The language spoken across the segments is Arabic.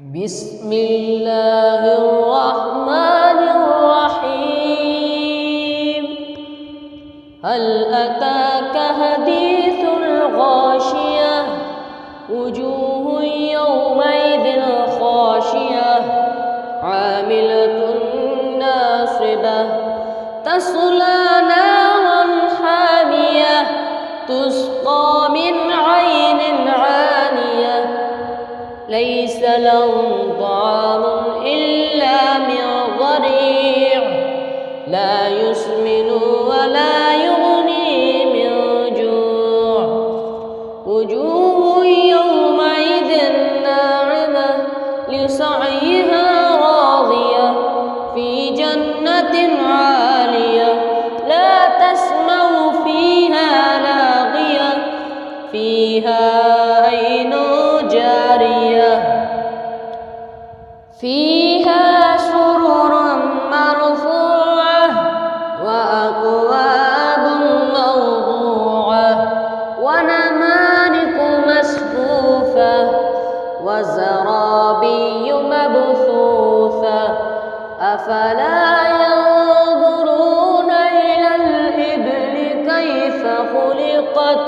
بسم الله الرحمن الرحيم. هل أتاك حديث الغاشية؟ وجوه يومئذ خاشية عاملة ناصبة تصلى نارا حامية تسقى من عين آنية ليس لهم طعام إلا من ضريع لا يسمن ولا يغني من جوع. وجوه يومئذ ناعمة لسعيها راضية في جنة عالية لا تسمع فيها لاغية فيها عين جارية فيها سرر مرفوعة وأكواب موضوعة ونمارق مصفوفة وزرابي مبثوثة أفلا ينظرون إلى الإبل كيف خلقت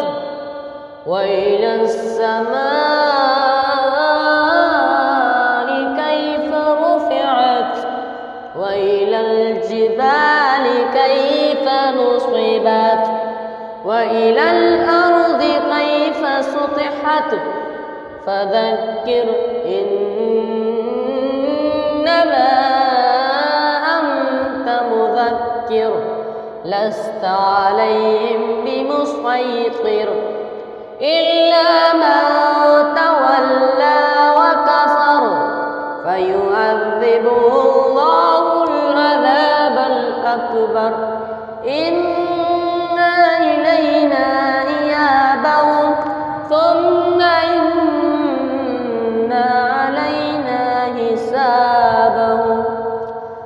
وإلى السماء كيف رفعت وإلى الجبال كيف نصبت وإلى الأرض كيف سطحت فذكر إنما أنت مذكر لست عليهم بمسيطر إلا من تولى وكفر فيعذبه الله العذاب الأكبر إن إلينا إيابهم ثم إن علينا حسابهم.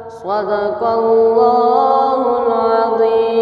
صدق الله العظيم.